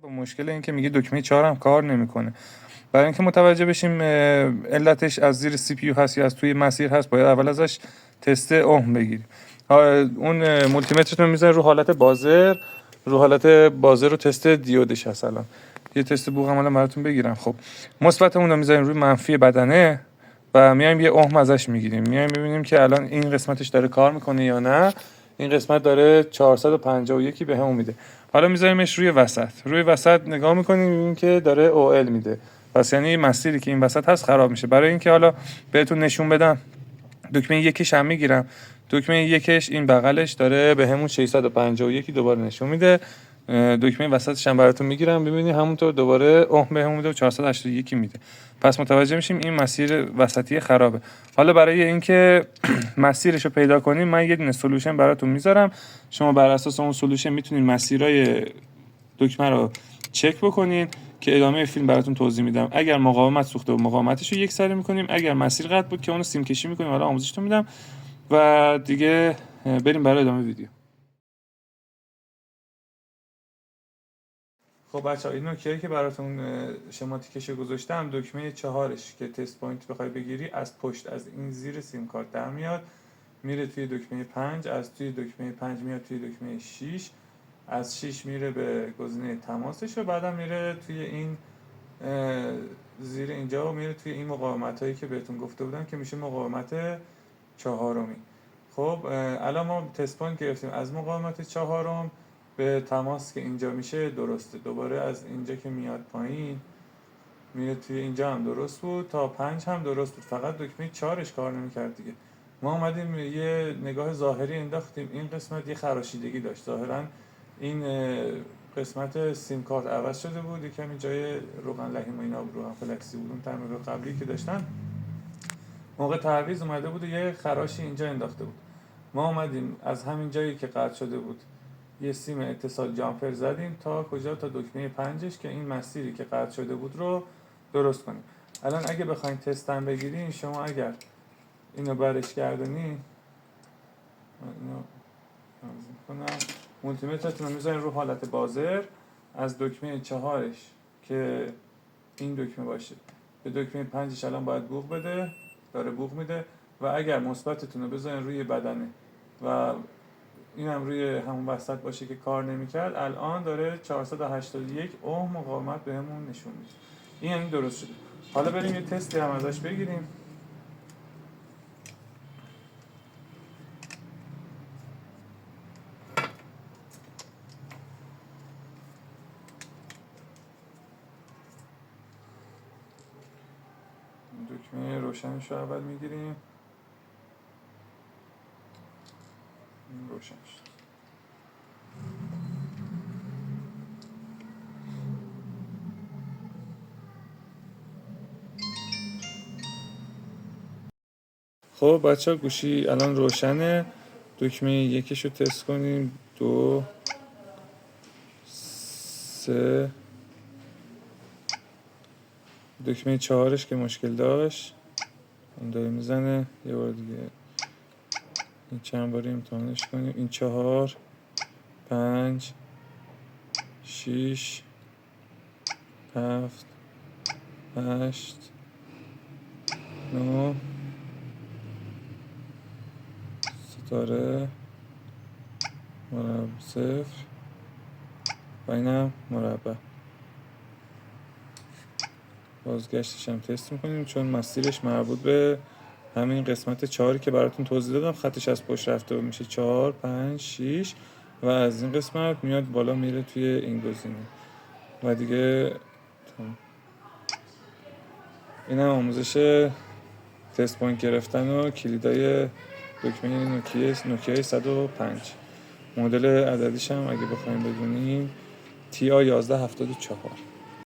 با مشکل این که میگه دکمه 4 هم کار نمیکنه. برای اینکه متوجه بشیم علتش از زیر سی پی یو هست یا از توی مسیر هست، باید اول ازش تست اوم بگیریم. اون مولتی مترتون میذاره رو حالت بازر، رو تست دیودش هست. الان یه تست بوق هم الان براتون بگیرم. خب مثبتمون رو میذاریم روی منفی بدنه و میایم یه اوم ازش میگیریم، میایم ببینیم که الان این قسمتش داره کار میکنه یا نه. این قسمت داره 451 به همون میده. حالا میذاریمش روی وسط نگاه میکنیم، میبینیم که داره او ال میده. پس یعنی مسیری که این وسط هست خراب میشه. برای اینکه حالا بهتون نشون بدم، دکمه یکش هم میگیرم. دکمه یکش این بغلش داره به همون 651 دوباره نشون میده. دکمه وسطش هم براتون میگیرم، ببینید همونطور دوباره اوم به همون میده و 481 میده. پس متوجه میشیم این مسیر وسطی خرابه. حالا برای اینکه مسیرش رو پیدا کنیم، من یه دونه سولوشن براتون میذارم. شما بر اساس اون سولوشن میتونید مسیرهای دکمه رو چک بکنین که ادامه فیلم براتون توضیح میدم. اگر مقاومت سوخته و مقاومتش رو یکسره میکنیم، اگر مسیر قطع بود که اونو سیم کشی میکنیم. حالا آموزشتون میدم و دیگه بریم برای ادامه ویدیو. خب بچه‌ها، این نکته‌ای که براتون شماتیکش گذاشتم، دکمه 4ش که تست پوینت بخوای بگیری از پشت، از این زیر سیم کارت در میاد، میره توی دکمه 5، از توی دکمه 5 میاد توی دکمه 6، از 6 میره به گزینه تماسش و بعدم میره توی این زیر اینجا و میره توی این مقاومتایی که بهتون گفته بودم که میشه مقاومت 4می. خب الان ما تست پوینت گرفتیم از مقاومت 4 به تماس که اینجا میشه درسته. دوباره از اینجا که میاد پایین میره توی اینجا هم درست بود، تا 5 هم درست بود، فقط دکمه 4ش کار نمی‌کرد دیگه. ما اومدیم یه نگاه ظاهری انداختیم، این قسمت یه خراشیدگی داشت. ظاهراً این قسمت سیم کارت عوض شده بود، یکم جای روغن لحیم و اینا روغن فلکسی بود، اون تعمیر قبلی که داشتن موقع تعویض اومده بود و یه خراشی اینجا انداخته بود. ما اومدیم از همین جایی که قطع شده بود یه سیم اتصال جامپر زدیم تا کجا؟ تا دکمه 5ش که این مسیری که قطع شده بود رو درست کنیم. الان اگه بخواید تستم بگیرین، شما اگر اینو برش گردونین، اینو کنم، مولتی مترتون رو میذارین رو حالت بازر، از دکمه 4ش که این دکمه باشه به دکمه 5ش الان باید بوق بده، داره بوق میده. و اگر مثبتتون رو بذارین روی بدنه و این هم روی همون وسط باشه که کار نمیکرد، الان داره 481 اوم مقاومت بهمون نشون میده. این یعنی درست شده. حالا بریم یه تستی هم ازش بگیریم. دکمه روشنش رو اول میگیریم. روشن شد. خب بچه ها، گوشی الان روشنه. دکمه یکش رو تست کنیم. 2 3. دکمه 4ش که مشکل داشت این داره میزنه. یه بار دیگه این چند باری امتحانش کنیم. این 4 5 6 7 8 9 ستاره مربع 0 و اینم مربع. بازگشتش هم تست میکنیم چون مسیرش مربوط به همین قسمت 4 که براتون توضیح دادم. خطش از پشت رفته میشه 4 5 6 و از این قسمت میاد بالا میره توی این گزینه و دیگه این هم آموزش تست پوینت گرفتن و کلیدای دکمه نوکیا 105. مدل عددیش هم اگه بخوایم بدونیم TI1174.